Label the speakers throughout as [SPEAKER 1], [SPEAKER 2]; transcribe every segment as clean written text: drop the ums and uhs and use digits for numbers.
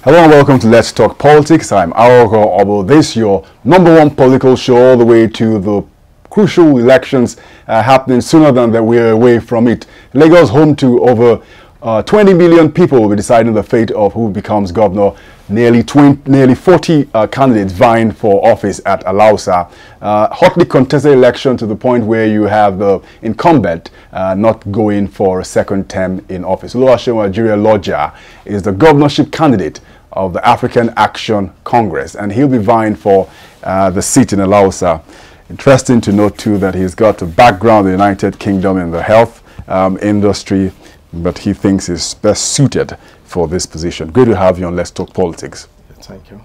[SPEAKER 1] Hello and welcome to Let's Talk Politics. I'm Ajireloja Obo. This your #1 political show all the way to the crucial elections happening sooner than that we're away from it. Lagos, home to over 20 million people, will be deciding the fate of who becomes governor. Nearly 40 candidates vying for office at Alausa. Hotly contested election to the point where you have the incumbent not going for a second term in office. Oluwaseun Ajireloja is the governorship candidate of the African Action Congress, and he'll be vying for the seat in Alausa. Interesting to note too that he's got a background in the United Kingdom in the health industry, but he thinks is best suited for this position. Good to have you on Let's Talk Politics.
[SPEAKER 2] Thank you.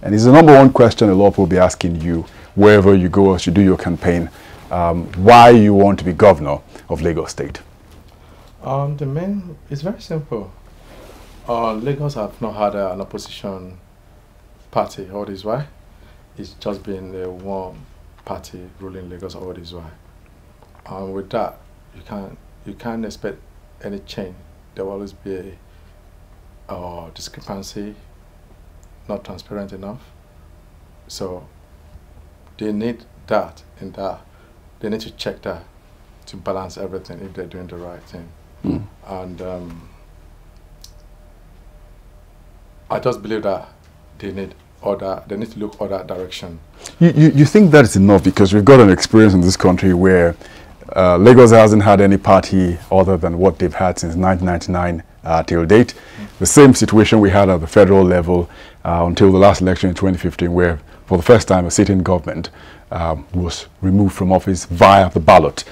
[SPEAKER 1] And it's the #1 question a lot of people will be asking you wherever you go as you do your campaign, why you want to be governor of Lagos State.
[SPEAKER 2] It's very simple. Lagos have not had an opposition party all this while. It's just been one party ruling Lagos all this while. And with that, you can't expect any change. There will always be a discrepancy, not transparent enough. So they need that and that. They need to check that to balance everything if they're doing the right thing. And I just believe that they need to look other direction.
[SPEAKER 1] You think that is enough? Because we've got an experience in this country where Lagos hasn't had any party other than what they've had since 1999 till date. The same situation we had at the federal level until the last election in 2015, where for the first time a sitting government was removed from office via the ballot.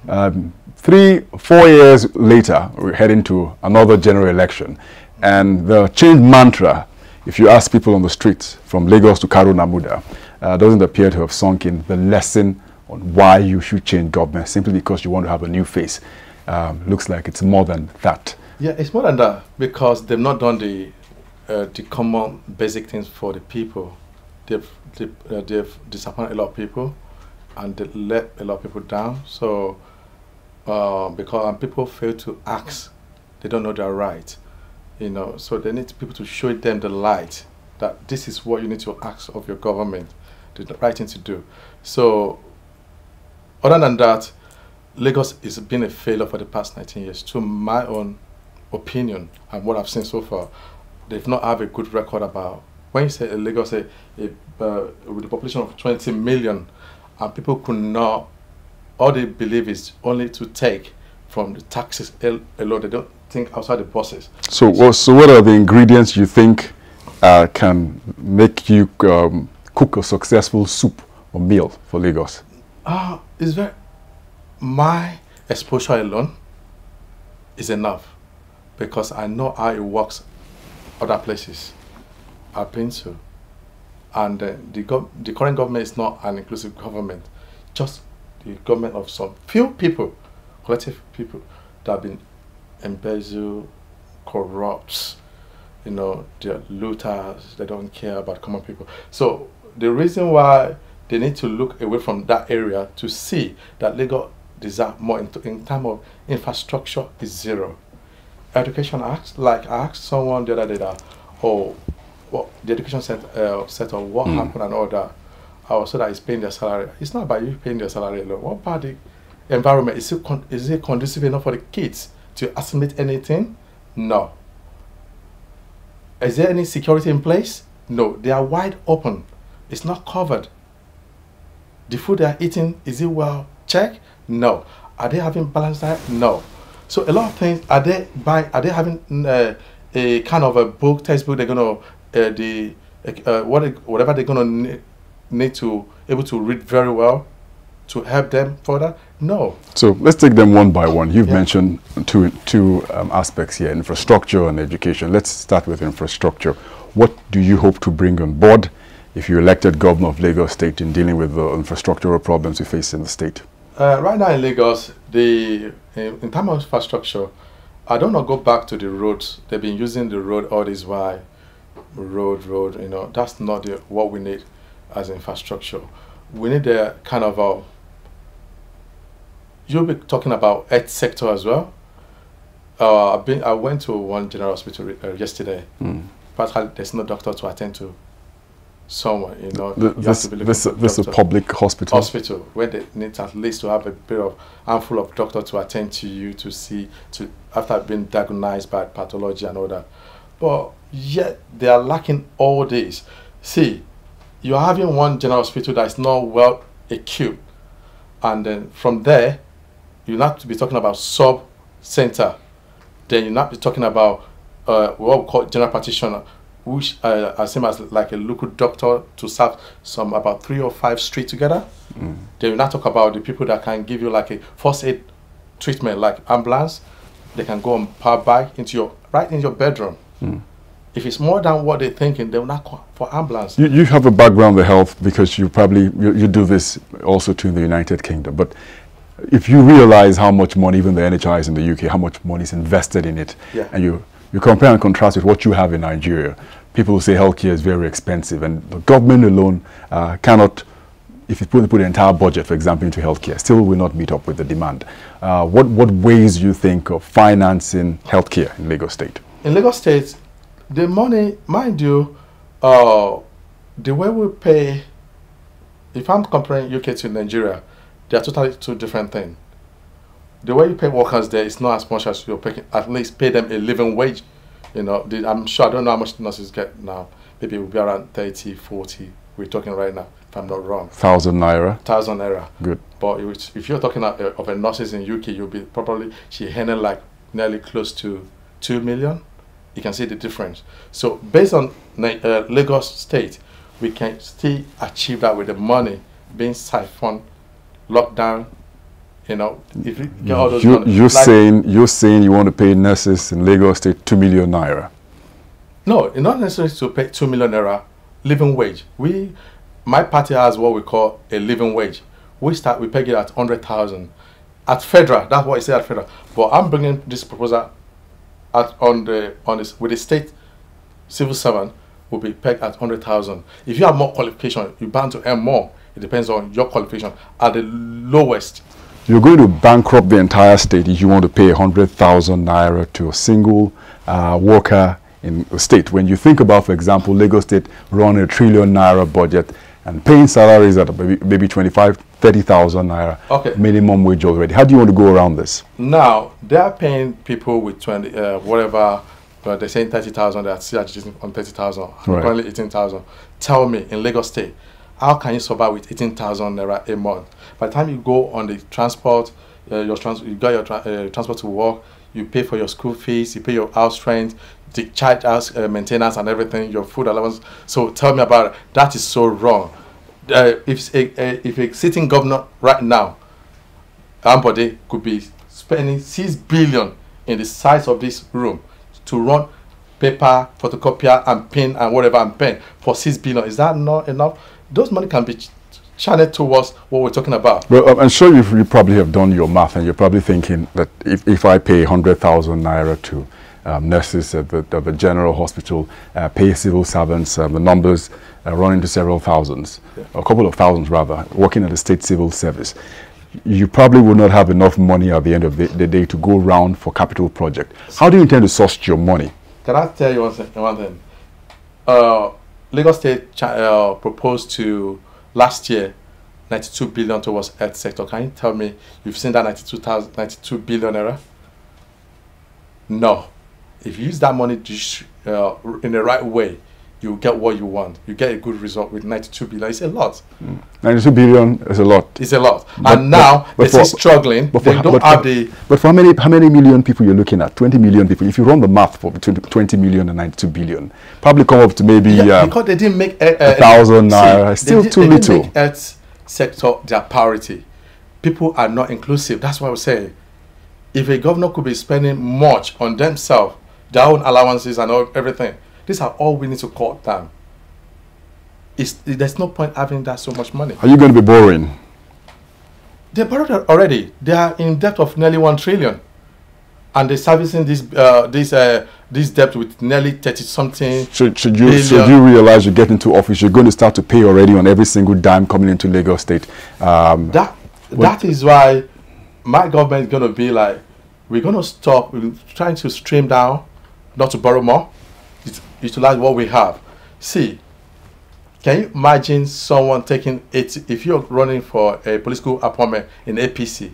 [SPEAKER 1] 3-4 years later, we're heading to another general election. And the change mantra, if you ask people on the streets from Lagos to Karo Namuda, doesn't appear to have sunk in the lesson on why you should change government simply because you want to have a new face. Looks like it's more than that.
[SPEAKER 2] Yeah, it's more than that because they've not done the common basic things for the people. They've disappointed a lot of people and they let a lot of people down. So because people fail to ask, they don't know their right. So they need people to show them the light that this is what you need to ask of your government, the right thing to do. So other than that, Lagos has been a failure for the past 19 years. To my own opinion and what I've seen so far, they've not have a good record about, when you say Lagos, with a population of 20 million, and people could not, all they believe is only to take from the taxes alone. They don't think outside the boxes. So
[SPEAKER 1] what are the ingredients you think can make you cook a successful soup or meal for Lagos?
[SPEAKER 2] My exposure alone is enough because I know how it works other places I've been to. And the current government is not an inclusive government, just the government of some few people, collective people that have been embezzled, corrupt, they're looters, they don't care about common people. So the reason why they need to look away from that area to see that Lagos deserve more in terms of infrastructure is zero. Education acts, like I asked someone the other day that, the education sector, what happened and all that. I was told that it's paying their salary. It's not about you paying their salary alone. What about the environment? Is it conducive enough for the kids to assimilate anything? No. Is there any security in place? No. They are wide open. It's not covered. The food they are eating, is it well checked? No. Are they having balanced diet? No. So a lot of things, are they having a kind of a textbook they're gonna whatever they're gonna need to able to read very well to help them further? No.
[SPEAKER 1] So let's take them one by one. You've mentioned two aspects here, infrastructure and education. Let's start with infrastructure. What do you hope to bring on board if you're elected governor of Lagos State in dealing with the infrastructural problems we face in the state?
[SPEAKER 2] Right now in Lagos, in terms of infrastructure, I don't want to go back to the roads. They've been using the road all this while. Road, that's not what we need as infrastructure. We need a kind of you'll be talking about health sector as well. I went to one general hospital yesterday, practically there's no doctor to attend to someone, you know.
[SPEAKER 1] This is a public hospital.
[SPEAKER 2] Hospital where they need at least to have a bit of handful of doctors to attend to you to see after being diagnosed by pathology and all that. But yet they are lacking all this. See, you're having one general hospital that is not well equipped, and then from there you not to be talking about sub center. Then you not be talking about what we call general practitioner, which are same as like a local doctor to serve some about 3 or 5 streets together. Then you not talk about the people that can give you like a first aid treatment, like ambulance. They can go on power bike right in your bedroom. If it's more than what they're thinking, they will not call for ambulance.
[SPEAKER 1] You have a background in health because you probably you do this also too in the United Kingdom. But if you realize how much money, even the NHS in the UK, how much money is invested in it, and you compare and contrast with what you have in Nigeria, people say healthcare is very expensive, and the government alone cannot, if you put the entire budget, for example, into healthcare, still will not meet up with the demand. What ways do you think of financing healthcare in Lagos State?
[SPEAKER 2] In Lagos State, the money, mind you, the way we pay, if I'm comparing UK to Nigeria, they are totally 2 different things. The way you pay workers there is not as much as you're paying, at least pay them a living wage. You know, I'm sure, I don't know how much nurses get now. Maybe it will be around 30, 40. We're talking right now, if I'm not wrong.
[SPEAKER 1] 1,000 naira.
[SPEAKER 2] 1,000 naira.
[SPEAKER 1] Good.
[SPEAKER 2] But if you're talking of a nurses in UK, you'll be probably, she earning like nearly close to 2 million. You can see the difference. So based on Lagos State, we can still achieve that with the money being siphoned, locked down. You know, if you get all those money,
[SPEAKER 1] you're saying you want to pay nurses in Lagos State 2 million naira.
[SPEAKER 2] No, it's not necessary to pay 2 million naira living wage. My party has what we call a living wage. We peg it at 100,000 at federal. That's what I say at federal. But I'm bringing this proposal with the state civil servant will be pegged at 100,000. If you have more qualification, you're bound to earn more. It depends on your qualification. At the lowest,
[SPEAKER 1] you're going to bankrupt the entire state if you want to pay 100,000 naira to a single worker in the state. When you think about, for example, Lagos State run a 1 trillion naira budget and paying salaries at maybe 25, 30,000 naira minimum wage already. How do you want to go around this?
[SPEAKER 2] Now, they are paying people with 20, whatever, but they're saying 30,000, they're still adjusting on 30,000, currently 18,000. Tell me, in Lagos State, how can you survive with 18,000 naira a month? By the time you go on the transport, you got your transport to work, you pay for your school fees, you pay your house rent, the charge house maintenance and everything, your food allowance. So tell me about it. That is so wrong. If a sitting governor right now, Ambode, could be spending 6 billion in the size of this room to run paper, photocopier, and pen and whatever and pen for 6 billion, is that not enough? Those money can be channeled towards what we're talking about. Well,
[SPEAKER 1] I'm sure you probably have done your math, and you're probably thinking that if I pay 100,000 naira to nurses at the general hospital, pay civil servants, the numbers run into several thousands, a couple of thousands rather, working at the state civil service. You probably will not have enough money at the end of the day to go around for capital project. How do you intend to source your money?
[SPEAKER 2] Can I tell you one thing? Lagos State proposed to last year 92 billion towards health sector. Can you tell me you've seen that 92 billion era? No. If you use that money in the right way, you get what you want. You get a good result with 92 billion. It's a lot.
[SPEAKER 1] 92 billion is a lot.
[SPEAKER 2] It's a lot. And now they're still struggling. But for
[SPEAKER 1] how many million people you're looking at? 20 million people. If you run the math for between 20 million and 92 billion, probably come up to maybe
[SPEAKER 2] because they didn't make
[SPEAKER 1] 1,000 naira. Still too little.
[SPEAKER 2] They didn't make health sector their priority. People are not inclusive. That's what I was saying. If a governor could be spending much on themselves, their own allowances and everything, these are all we need to cut down. There's no point having that so much money.
[SPEAKER 1] Are you going to be borrowing?
[SPEAKER 2] They borrowed already. They are in debt of nearly 1 trillion, and they're servicing this debt with nearly 30-something.
[SPEAKER 1] Should you realize you get into office, you're going to start to pay already on every single dime coming into Lagos State.
[SPEAKER 2] That is why my government is going to be like, we're going to stop. We're trying to stream down, not to borrow more. utilize what we have. See, can you imagine someone taking 80, if you're running for a political appointment in APC,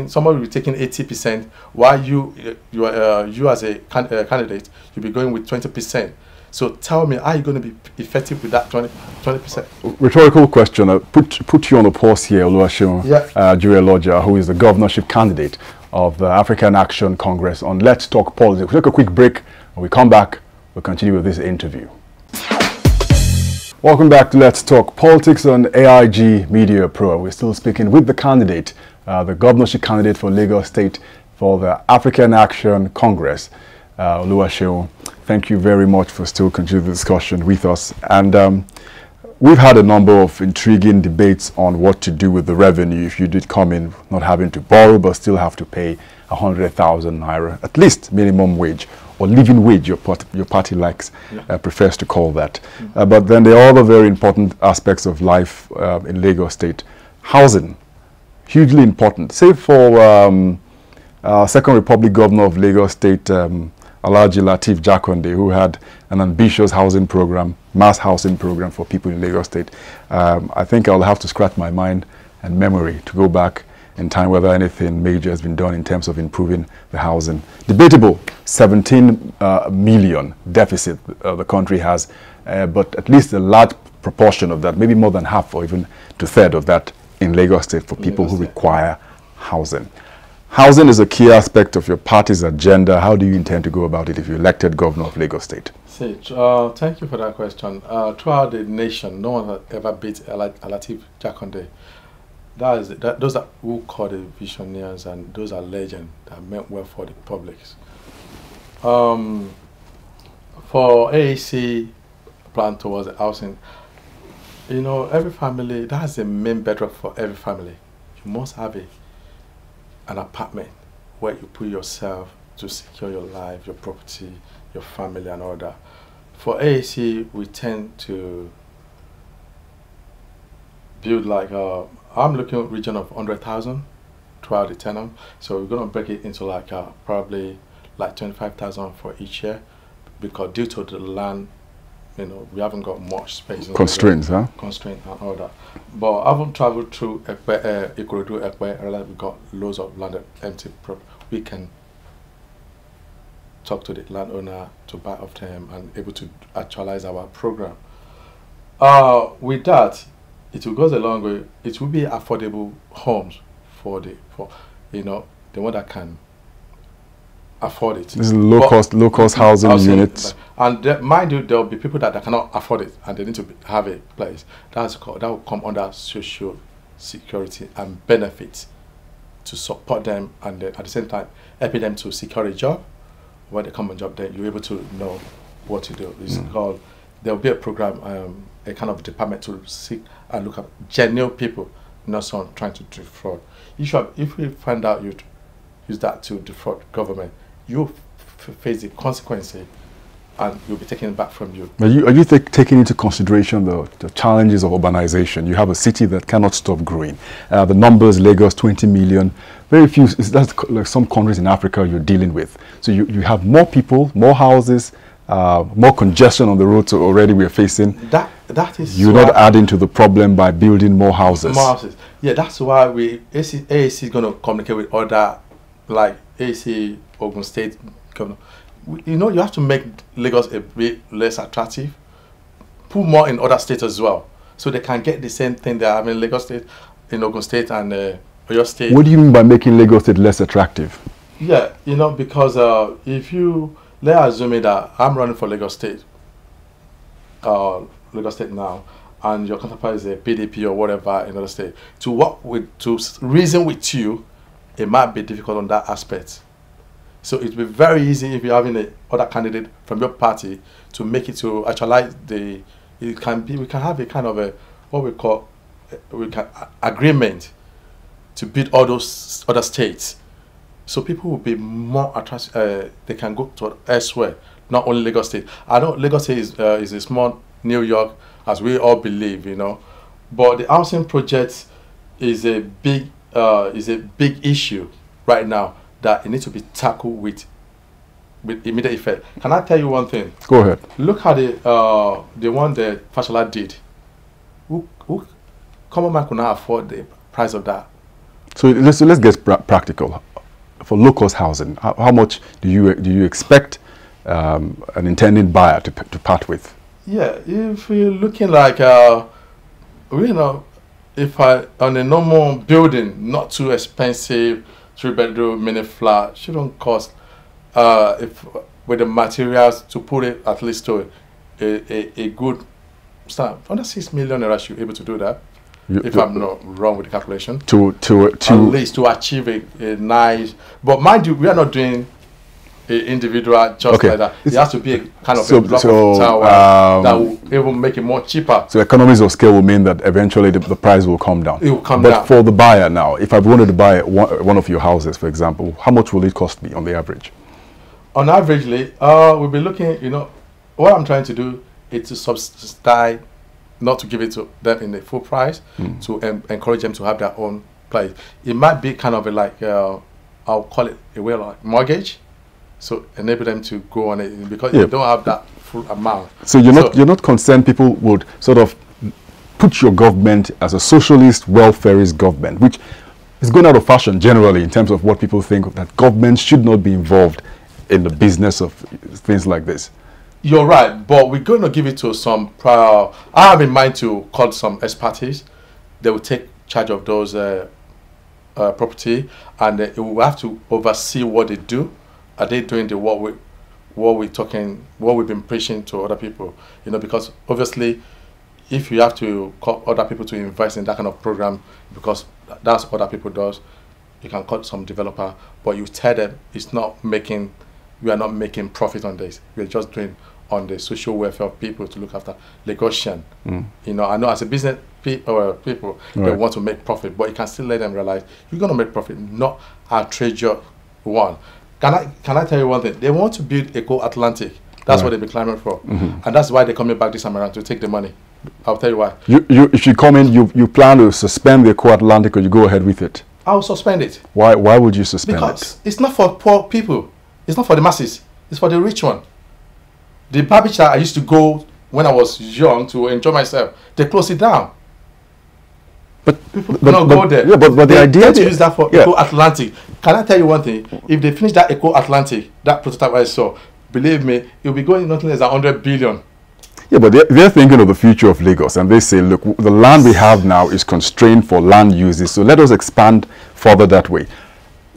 [SPEAKER 2] somebody will be taking 80%, while you as a candidate, you'll be going with 20%. So tell me, are you going to be effective with that 20%?
[SPEAKER 1] Rhetorical question. Put you on the pause here, Oluwaseun Ajireloja, who is the governorship candidate of the African Action Congress on Let's Talk Politics. We'll take a quick break. When we come back, we'll continue with this interview. Welcome back to Let's Talk Politics on AIG Media Pro. We're still speaking with the candidate, the governorship candidate for Lagos State for the African Action Congress, Oluwaseun. Thank you very much for still continuing the discussion with us. And we've had a number of intriguing debates on what to do with the revenue if you did come in not having to borrow but still have to pay 100,000 naira, at least minimum wage, or living wage, your party likes, prefers to call that. But then there are other very important aspects of life in Lagos State. Housing, hugely important. Say for Second Republic Governor of Lagos State, Alhaji Lateef Jakonde, who had an ambitious housing program, mass housing program for people in Lagos State. I think I'll have to scratch my mind and memory to go back in time whether anything major has been done in terms of improving the housing. Debatable, 17 million deficit the country has, but at least a large proportion of that, maybe more than half or even two-thirds of that in Lagos State for people who require housing. Housing is a key aspect of your party's agenda. How do you intend to go about it if you're elected governor of Lagos State?
[SPEAKER 2] See, thank you for that question. Throughout the nation, no one has ever beat Lateef Jakonde. Those are who call the visionaries, and those are legends that meant well for the public. For AAC plan towards the housing, you know, every family, that's the main bedrock for every family. You must have an apartment where you put yourself to secure your life, your property, your family, and all that. For AAC, we tend to build like I'm looking at a region of 100,000 throughout the tenure. So we're going to break it into like probably like 25,000 for each year, because due to the land, you know, we haven't got much space.
[SPEAKER 1] Constraints, huh?
[SPEAKER 2] Constraints and all that. But I haven't traveled through Ikorodu, Ekpe, I realized we got loads of land empty. We can talk to the landowner to buy off them and able to actualize our program. With that, it will go a long way. It will be affordable homes for you know, the one that can afford it.
[SPEAKER 1] This is low cost housing units.
[SPEAKER 2] And mind you, there will be people that cannot afford it and they need to have a place. That will come under social security and benefits to support them, and at the same time helping them to secure a job. When they come on job, then you're able to know what to do. It's called, there will be a program, a kind of department to seek and look at genuine people, not someone trying to defraud. If we find out you use that to defraud government, you face the consequences and you'll be taken back from you.
[SPEAKER 1] Are you taking into consideration the challenges of urbanization? You have a city that cannot stop growing. The numbers, Lagos, 20 million. Very few, that's like some countries in Africa you're dealing with. So you have more people, more houses, more congestion on the roads. So already we're facing.
[SPEAKER 2] That is.
[SPEAKER 1] You're not adding to the problem by building more houses.
[SPEAKER 2] More houses. Yeah, that's why AAC is going to communicate with other, like AAC, Ogun State governor. You know, you have to make Lagos a bit less attractive. Put more in other states as well, so they can get the same thing they have in Lagos State, in Ogun State, and Oyo State.
[SPEAKER 1] What do you mean by making Lagos State less attractive?
[SPEAKER 2] Yeah, you know, because if you let's assume that I'm running for Lagos State now, and your counterpart is a PDP or whatever in another state, to reason with you, it might be difficult on that aspect. So it will be very easy if you're having a other candidate from your party to make it to actualize we can have a kind of a what we call agreement to beat all those other states. So people will be more attracted. They can go to elsewhere, not only Lagos State. I know Lagos State is a small New York, as we all believe, you know, but the housing project is a big issue right now that it needs to be tackled with with immediate effect. Can I tell you one thing?
[SPEAKER 1] Go ahead.
[SPEAKER 2] Look at the one that Fashola did. Who common man could not afford the price of that?
[SPEAKER 1] So let's get practical. For low-cost housing, how much do you expect an intended buyer to part with?
[SPEAKER 2] Yeah, if you're looking like if on a normal building, not too expensive, 3-bedroom mini flat shouldn't cost if with the materials to put it at least to a good start under 6 million naira should be able to do that. If I'm not wrong with the calculation, to at least to achieve a nice. But mind you, we are not doing an individual just like that. It has to be a kind of a block of tower that will even make it more cheaper. So
[SPEAKER 1] economies of scale will mean that eventually the price will come down.
[SPEAKER 2] It will come down.
[SPEAKER 1] But for the buyer now, if I wanted to buy one of your houses, for example, how much will it cost me on the average?
[SPEAKER 2] On averagely, we'll be looking. What I'm trying to do is to subsidize. Not to give it to them in the full price, to encourage them to have their own place. It might be kind of I'll call it a way like mortgage, so enable them to go on it because you don't have that full amount.
[SPEAKER 1] So you're not concerned people would sort of put your government as a socialist, welfareist government, which is going out of fashion generally in terms of what people think that government should not be involved in the business of things like this.
[SPEAKER 2] You're right, but we're going to give it to some I have in mind to call some expertise. They will take charge of those property, and it will have to oversee what they do. Are they doing what we've been preaching to other people? Because obviously, if you have to call other people to invest in that kind of program, because that's what other people does, you can call some developer, but you tell them we are not making profit on this. We're just doing on the social welfare of people to look after Lagosian. I know as a business people, they want to make profit, but you can still let them realize you're going to make profit, not a treasure one. Can I tell you one thing? They want to build Eco Atlantic. That's what they've been clamoring for, and that's why they're coming back this time around to take the money. I'll tell you why.
[SPEAKER 1] If you come in, you plan to suspend the Eco Atlantic, or you go ahead with it?
[SPEAKER 2] I'll suspend it.
[SPEAKER 1] Why would you suspend it?
[SPEAKER 2] Because it's not for poor people. It's not for the masses. It's for the rich one. The barbecue that I used to go when I was young to enjoy myself, they closed it down. But people don't go there.
[SPEAKER 1] Yeah, but the idea
[SPEAKER 2] to use that for Eco Atlantic. Can I tell you one thing? If they finish that Eco Atlantic, that prototype I saw, believe me, it'll be going nothing less than 100 billion.
[SPEAKER 1] Yeah, but they're thinking of the future of Lagos, and they say, look, the land we have now is constrained for land uses, so let us expand further that way.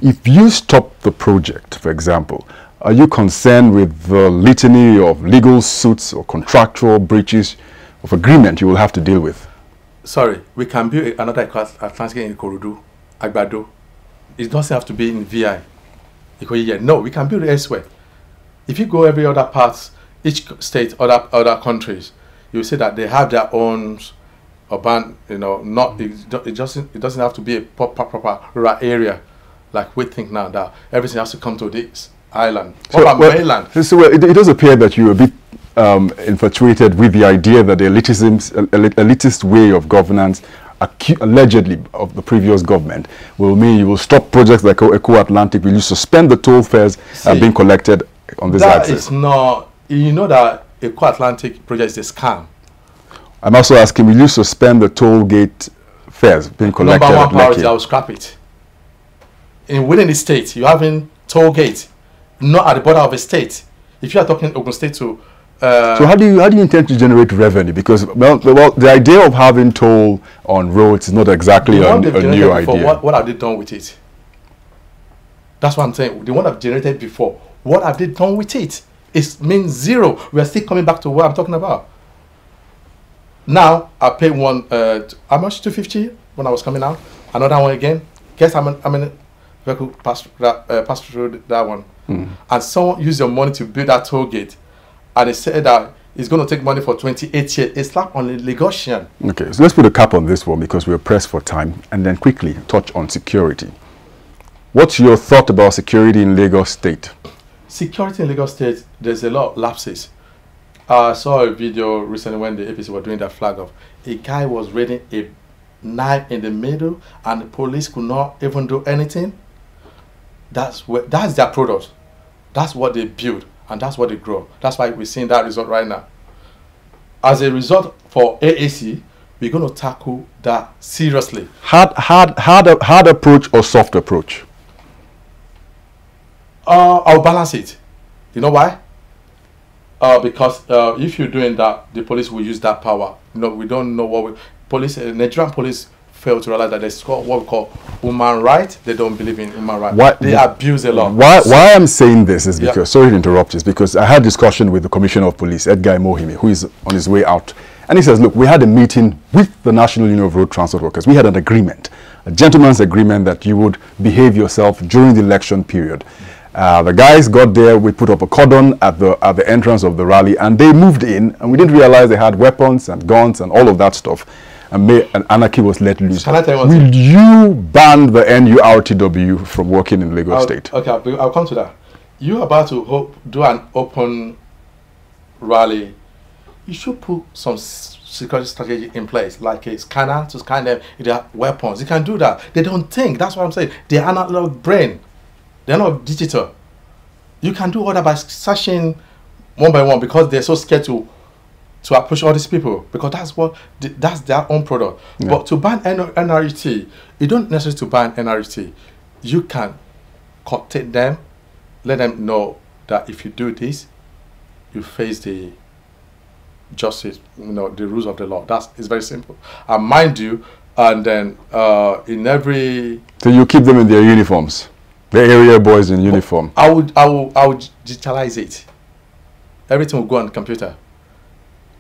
[SPEAKER 1] If you stop the project, for example, are you concerned with the litany of legal suits or contractual breaches of agreement you will have to deal with?
[SPEAKER 2] Sorry, we can build another Atlantic in Ikorodu, Agbado. It doesn't have to be in VI. No, we can build it elsewhere. If you go every other part, each state, other countries, you will see that they have their own urban, it doesn't have to be a proper rural area. Like we think now that everything has to come to this island. Mainland?
[SPEAKER 1] So it does appear that you're a bit infatuated with the idea that the elitist way of governance, allegedly of the previous government, will mean you will stop projects like Eco Atlantic. Will you suspend the toll fares being collected on this axis?
[SPEAKER 2] That is not. You know that Eco Atlantic project is a scam.
[SPEAKER 1] I'm also asking, will you suspend the toll gate fares being collected?
[SPEAKER 2] Number one priority, I will scrap it. Within the state, you're having toll gate, not at the border of a state. If you are talking Ogun State to
[SPEAKER 1] so how do you intend to generate revenue? Because well, the idea of having toll on roads is not exactly a new idea.
[SPEAKER 2] What have they done with it? That's what I'm saying. The one I've generated before, what have they done with it? It means zero. We are still coming back to what I'm talking about. Now I paid one. How much? 250 when I was coming out. Another one again. Guess how many vehicle pass through that one? And someone used your money to build that toll gate. And they said that it's going to take money for 28 years. It's slap on the Lagosian.
[SPEAKER 1] Okay, so let's put a cap on this one because we're pressed for time, and then quickly touch on security. What's your thought about security in Lagos State?
[SPEAKER 2] Security in Lagos State, there's a lot of lapses. I saw a video recently when the APC were doing that flag off. A guy was raiding a knife in the middle, and the police could not even do anything. That's their product. That's what they build, and that's what they grow. That's why we're seeing that result right now. As a result, for AAC, we're going to tackle that seriously.
[SPEAKER 1] Hard approach or soft approach?
[SPEAKER 2] I'll balance it. You know why? Because if you're doing that, the police will use that power. You know, we don't know what Nigerian police fail to realize that they score what we call human rights. They don't believe in human rights. They abuse a lot.
[SPEAKER 1] Why I'm saying this is because, sorry to interrupt, is because I had a discussion with the Commissioner of Police, Edgar Mohime, who is on his way out. And he says, look, we had a meeting with the National Union of Road Transport Workers. We had an agreement, a gentleman's agreement that you would behave yourself during the election period. The guys got there, we put up a cordon at the entrance of the rally, and they moved in, and we didn't realize they had weapons and guns and all of that stuff. And anarchy was let loose.
[SPEAKER 2] Can I tell you one
[SPEAKER 1] Will
[SPEAKER 2] thing?
[SPEAKER 1] you ban the NURTW from working in Lagos State?
[SPEAKER 2] Okay, I'll come to that. You're about to do an open rally. You should put some security strategy in place, like a scanner to scan them if they have weapons. You can do that. They don't think. That's what I'm saying. They are not like brain. They're not digital. You can do all that by searching one by one because they're so scared to approach all these people because that's their own product. Yeah. But to ban NRET, you don't necessarily to ban NRET. You can contact them, let them know that if you do this, you face the justice, you know, the rules of the law. It's very simple. And mind you, and then in every...
[SPEAKER 1] So you keep them in their uniforms? The area boys in uniform?
[SPEAKER 2] I would digitalize it. Everything will go on the computer.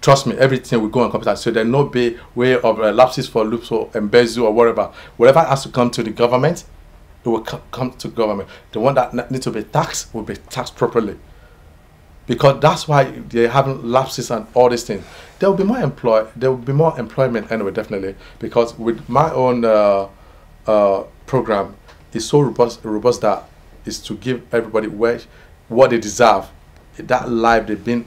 [SPEAKER 2] Trust me, everything will go on computer. So there's no way of lapses for loops or embezzle or whatever. Whatever has to come to the government, it will come to government. The one that needs to be taxed will be taxed properly. Because that's why they're having lapses and all these things. There will be more employment anyway, definitely. Because with my own program, it's so robust that is to give everybody what they deserve. That life they've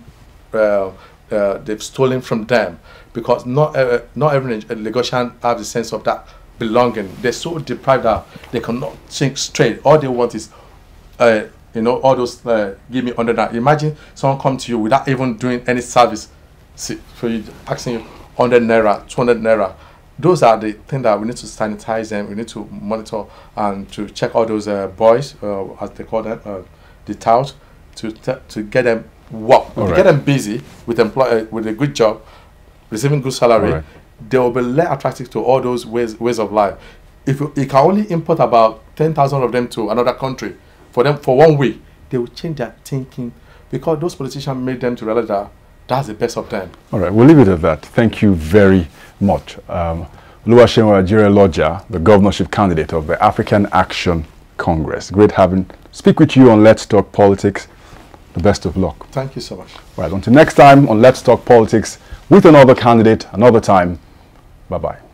[SPEAKER 2] stolen from them, because not every Lagosian have the sense of that belonging. They're so deprived that they cannot think straight. All they want is, you know, all those give me under that. Imagine someone come to you without even doing any service for you, asking you 100 naira, 200 naira. Those are the things that we need to sanitize them. We need to monitor and to check all those boys, as they call them, the touts, to get them work, to get them busy with with a good job, receiving good salary. They will be less attractive to all those ways of life. If you can only import about 10,000 of them to another country for 1 week, they will change their thinking because those politicians made them to realize that that's the best of them. All right, we'll leave it at that. Thank you very much. Oluwaseun Ajireloja, the governorship candidate of the African Action Congress. Great speak with you on Let's Talk Politics. The best of luck. Thank you so much. Right, until next time on Let's Talk Politics with another candidate, another time. Bye-bye.